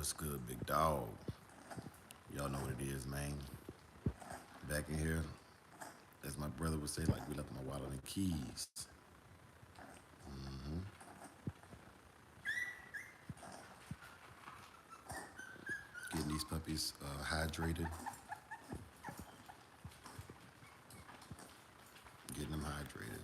What's good, big dog? Y'all know what it is, man. Back in here, as my brother would say, like we left my wallet and keys. hmm Getting these puppies hydrated, getting them hydrated.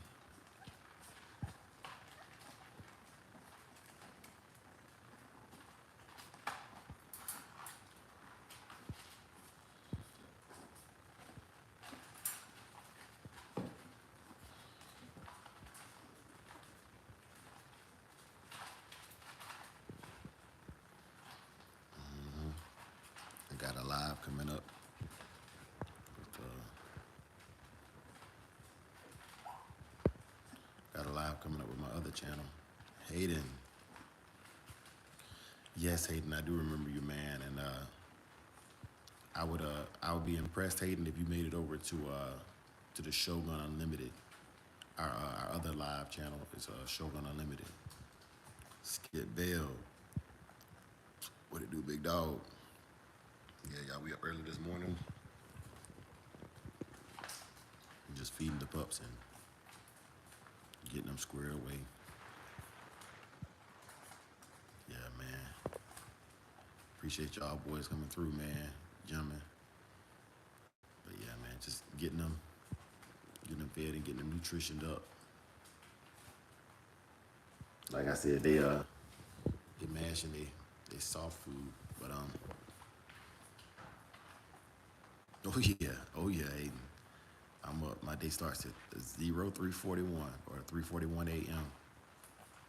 I got a live coming up. With, got a live coming up with my other channel, Hayden. Yes, Hayden, I do remember you, man, and I would be impressed, Hayden, if you made it over to the Shogun Unlimited. Our other live channel is Shogun Unlimited. Skip Bell, what it do, big dog? Yeah, y'all, we up early this morning. Just feeding the pups and getting them squared away. Yeah, man. Appreciate y'all boys coming through, man. Gentlemen. But yeah, man, just getting them fed and getting them nutritioned up. Like I said, they mashing they soft food, but oh yeah, Aiden. I'm up. My day starts at 0341 or 3:41 a.m.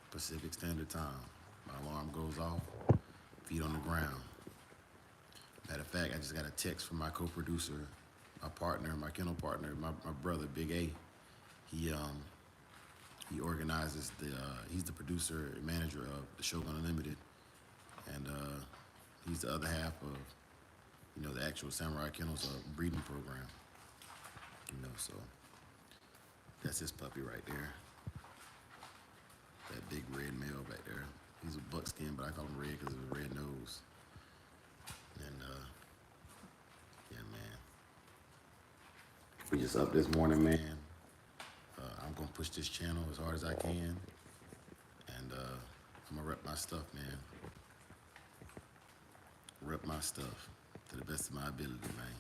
Pacific Standard Time. My alarm goes off, feet on the ground. Matter of fact, I just got a text from my co-producer, my partner, my kennel partner, my brother, Big A. He organizes he's the producer and manager of the Shogun Unlimited, and he's the other half of, the actual Samurai Kennels breeding program. So that's his puppy right there. That big red male back there. He's a buckskin, but I call him red because of his red nose. And yeah, man. We just up this morning, man. I'm gonna push this channel as hard as I can, and I'm gonna rep my stuff, man. Rep my stuff to the best of my ability, man.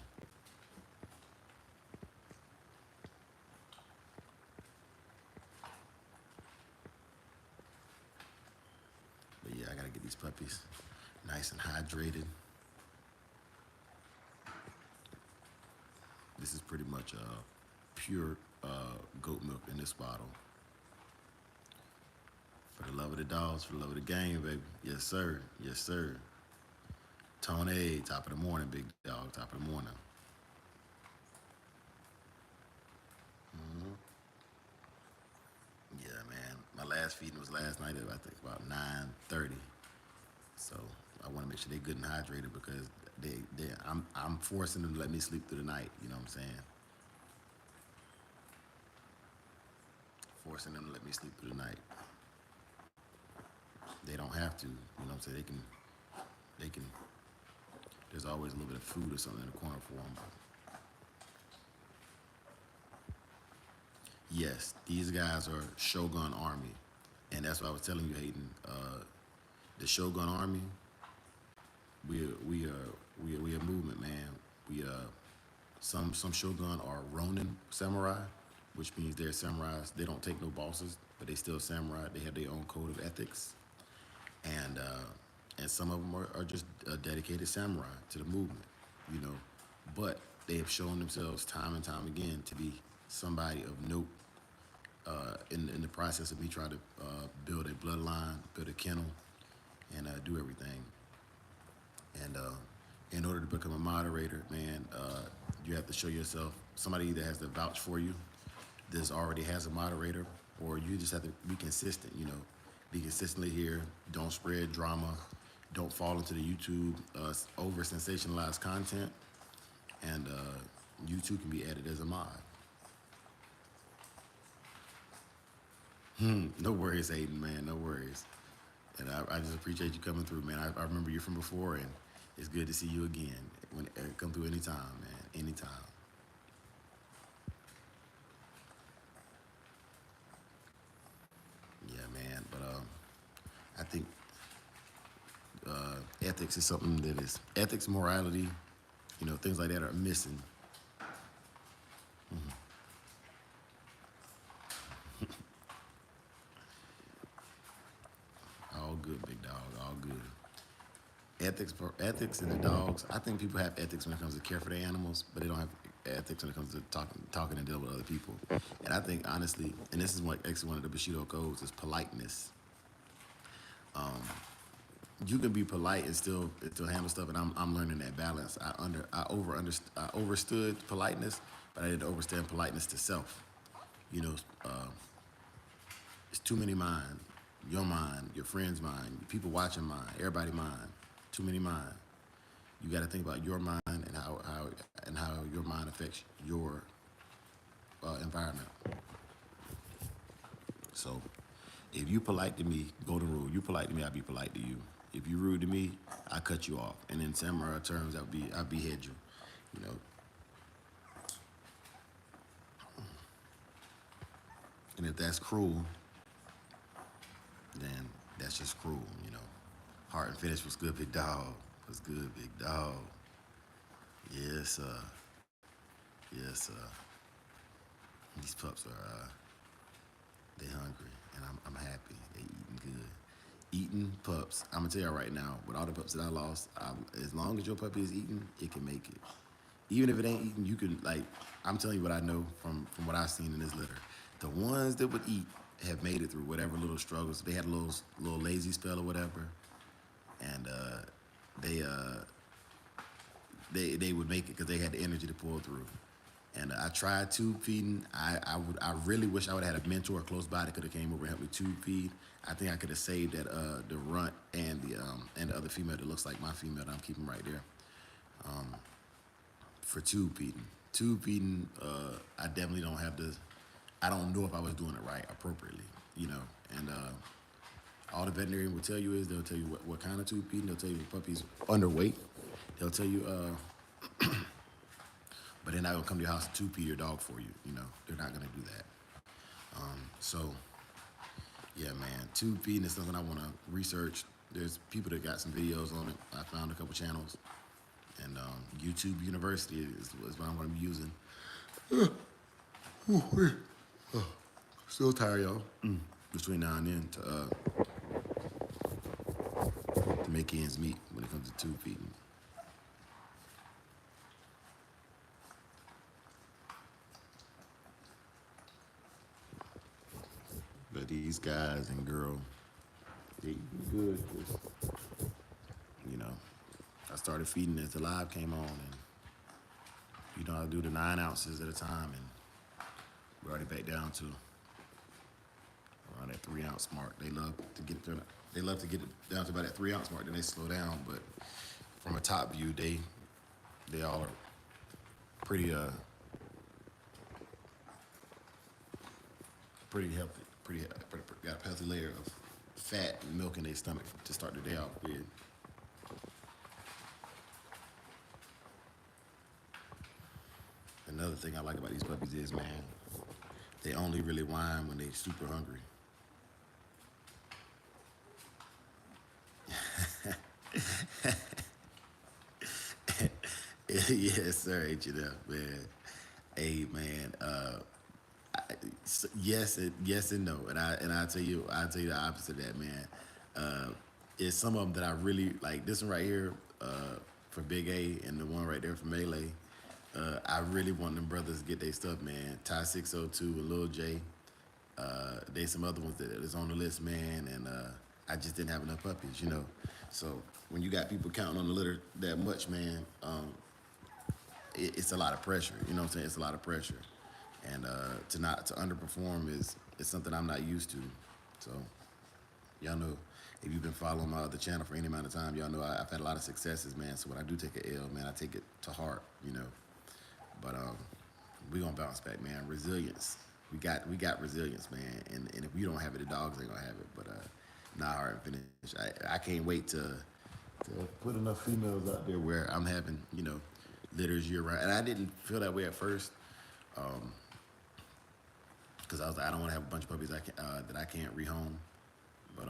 But yeah, I gotta get these puppies nice and hydrated. This is pretty much pure goat milk in this bottle. For the love of the dogs, for the love of the game, baby. Yes, sir. Yes, sir. Tony, top of the morning, big dog, top of the morning. Yeah, man. My last feeding was last night at, I think, about 9:30. So I want to make sure they're good and hydrated because I'm forcing them to let me sleep through the night. You know what I'm saying? Forcing them to let me sleep through the night. They don't have to. You know what I'm saying? They can. There's always a little bit of food or something in the corner for them. Yes, these guys are Shogun Army, and that's what I was telling you, Hayden. The Shogun Army, we a movement, man. We some Shogun are Ronin samurai, which means they're samurais. They don't take no bosses, but they still samurai. They have their own code of ethics, and some of them are just a dedicated samurai to the movement, But they have shown themselves time and time again to be somebody of note in the process of me trying to build a bloodline, build a kennel, and do everything. And in order to become a moderator, man, you have to show yourself somebody that has to vouch for you. This already has a moderator, or you just have to be consistent. Be consistently here. Don't spread drama. Don't fall into the YouTube over sensationalized content, and you too can be added as a mod. No worries, Aiden, man. No worries. And I just appreciate you coming through, man. I remember you from before, and it's good to see you again. When come through anytime, man, anytime. Yeah, man. But I think ethics is something that is ethics, morality, things like that are missing. All good, big dog. All good. Ethics in the dogs. I think people have ethics when it comes to care for their animals, but they don't have ethics when it comes to talking and dealing with other people. And I think honestly, and this is what actually one of the Bushido codes is politeness. You can be polite and still handle stuff, and I'm learning that balance. I overstood politeness, but I didn't understand politeness to self. You know, uh, it's too many mind. Your mind, your friend's mind, people watching mind, everybody mind. Too many mind. You got to think about your mind and how your mind affects your environment. So, if you polite to me, golden rule. You polite to me, I be polite to you. If you rude to me, I cut you off. And in samurai terms, I behead you. You know. And if that's cruel, then that's just cruel. You know. Heart and finish was good, big dog. Was good, big dog. Yes, yes. These pups are they hungry, and I'm happy. They eating good. Eating pups. I'm gonna tell y'all right now, with all the pups that I lost, as long as your puppy is eating, it can make it. Even if it ain't eating, you can like. I'm telling you what I know from what I've seen in this litter. The ones that would eat have made it through whatever little struggles. They had a little lazy spell or whatever, and they uh, they would make it because they had the energy to pull through. And I tried tube feeding. I really wish I would have had a mentor close by that could have came over and helped me tube feed. I think I could have saved that the runt and the other female that looks like my female that I'm keeping right there for tube feeding. Tube feeding, I definitely don't have the. I don't know if I was doing it right appropriately, And all the veterinarian will tell you is they'll tell you what kind of tube feeding. They'll tell you if the puppy's underweight. They'll tell you but they're not gonna come to your house and tube feed your dog for you. They're not gonna do that. So, yeah, man, tube feeding is something I want to research. There's people that got some videos on it. I found a couple channels, and YouTube University is what I'm gonna be using. Still tired, y'all. Between now and then to make ends meet when it comes to tube feeding. But these guys and girl, they eating good. 'Cause, you know, I started feeding as the live came on, and I do the 9 ounces at a time, and we're already back down to around that 3 ounce mark. They love to get it. They love to get it down to about that 3 ounce mark. Then they slow down. But from a top view, they all are pretty pretty healthy. Pretty got a healthy layer of fat and milk in their stomach to start the day off with. Another thing I like about these puppies is, man, they only really whine when they super hungry. Yes, sir, H&F, man. Hey, man. Yes and no, and I tell you the opposite of that, man. It's some of them that I really like. This one right here for Big A, and the one right there for Melee. I really want them brothers to get their stuff, man. Ty 602 and Lil J. There's some other ones that is on the list, man, and I just didn't have enough puppies. So when you got people counting on the litter that much, man, it's a lot of pressure. You know what I'm saying? It's a lot of pressure, and to underperform is something I'm not used to. So y'all know, if you've been following my other channel for any amount of time, y'all know I've had a lot of successes, man. So when I do take an L, man, I take it to heart. But we gonna bounce back, man. Resilience. We got resilience, man. And if we don't have it, the dogs ain't gonna have it. But Not hard to finish. I can't wait to put enough females out there where I'm having, litters year round. And I didn't feel that way at first, because I was like, I don't want to have a bunch of puppies that I can't rehome. But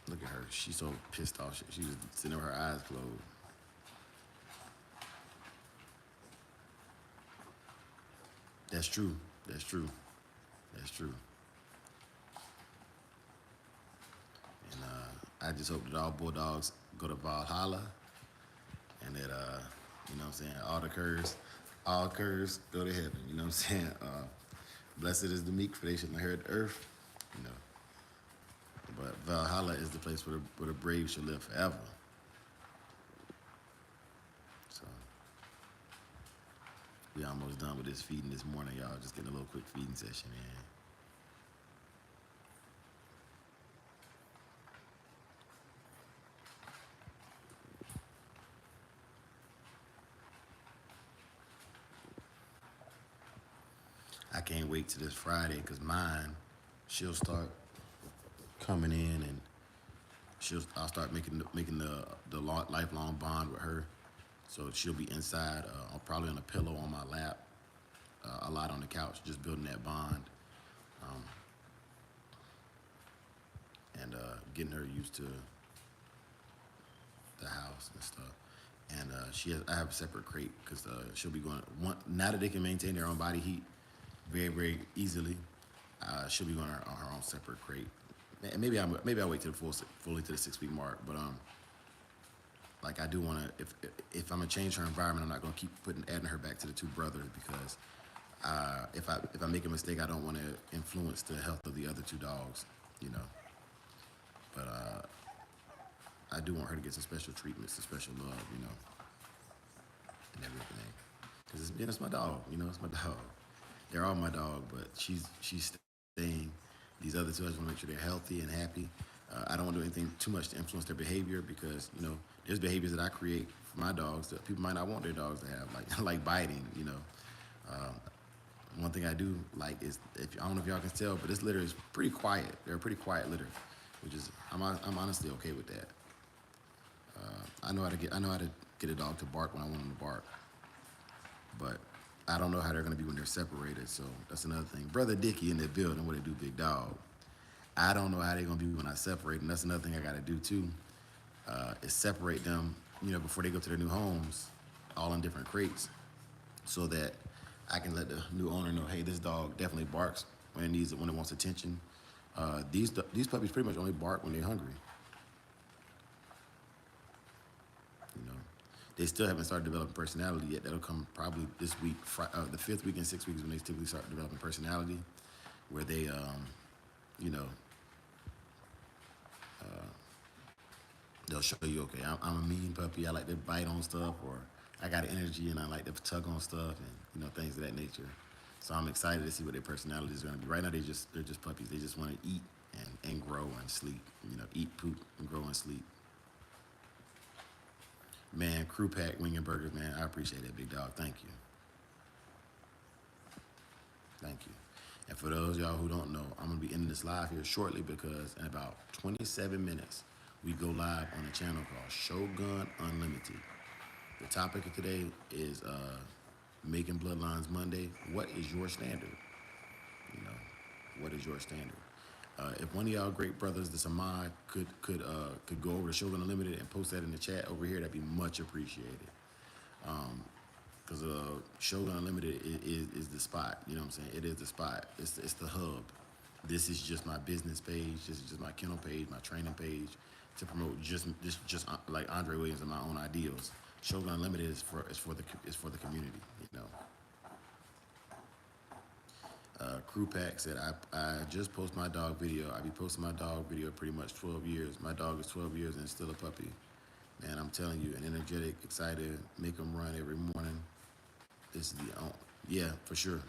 look at her. She's so pissed off. She was sitting there with her eyes closed. That's true. That's true. That's true. And I just hope that all bulldogs go to Valhalla, and that what I'm saying, all curs go to heaven. You know what I'm saying? Blessed is the meek, for they shall inherit the earth. You know, but Valhalla is the place where the brave shall live forever. So we almost done with this feeding this morning, y'all. Just getting a little quick feeding session in. I can't wait till this Friday because mine, she'll start coming in and I'll start making the lifelong bond with her. So she'll be inside, probably on a pillow on my lap, a lot on the couch, just building that bond, um, and getting her used to the house and stuff. And I have a separate crate because she'll be going now that they can maintain their own body heat very, very easily. She'll be going on her own separate crate. And maybe I'll wait till fully to the 6 week mark. But like I do want to, if I'm gonna change her environment, I'm not gonna keep adding her back to the two brothers because if I make a mistake, I don't want to influence the health of the other two dogs, you know. But I do want her to get some special treatment, some special love, you know, and everything. Because it's my dog, you know, it's my dog. They're all my dog, but she's staying. These other two, I just want to make sure they're healthy and happy. I don't want to do anything too much to influence their behavior because, you know, there's behaviors that I create for my dogs that people might not want their dogs to have, like biting, you know. One thing I do like is, I don't know if y'all can tell, but this litter is pretty quiet. They're a pretty quiet litter, which is, I'm honestly okay with that. I know how to get a dog to bark when I want them to bark, but I don't know how they're gonna be when they're separated. So that's another thing. Brother Dickie in the building, what they do, big dog. I don't know how they're gonna be when I separate them. That's another thing I gotta do too. Is separate them, you know, before they go to their new homes, all in different crates, so that I can let the new owner know, hey, this dog definitely barks when it needs it, when it wants attention. These puppies pretty much only bark when they're hungry. You know, they still haven't started developing personality yet. That'll come probably this week. The 5th week and 6 weeks is when they typically start developing personality, where they, you know, they'll show you, okay, I'm a mean puppy. I like to bite on stuff, or I got energy and I like to tug on stuff, and you know, things of that nature. So I'm excited to see what their personality is going to be. Right now, they're just puppies. They just want to eat and grow and sleep. You know, eat, poop, and grow and sleep. Man, Crew Pack Wing and Burgers, man, I appreciate that, big dog. Thank you. Thank you. And for those of y'all who don't know, I'm going to be ending this live here shortly because in about 27 minutes, we go live on a channel called Shogun Unlimited. The topic of today is making Bloodlines Monday. What is your standard? You know, what is your standard? If one of y'all great brothers, the Samad, could go over to Shogun Unlimited and post that in the chat over here, that'd be much appreciated. Because Shogun Unlimited is the spot. You know what I'm saying? It is the spot. It's the hub. This is just my business page. This is just my kennel page, my training page, to promote just like Andre Williams and my own ideals. Shogun Unlimited is for the community. You know. Crew Pack said, I just post my dog video. I be posting my dog video pretty much 12 years. My dog is 12 years and still a puppy. Man, I'm telling you, an energetic, excited, make them run every morning. This is yeah, for sure.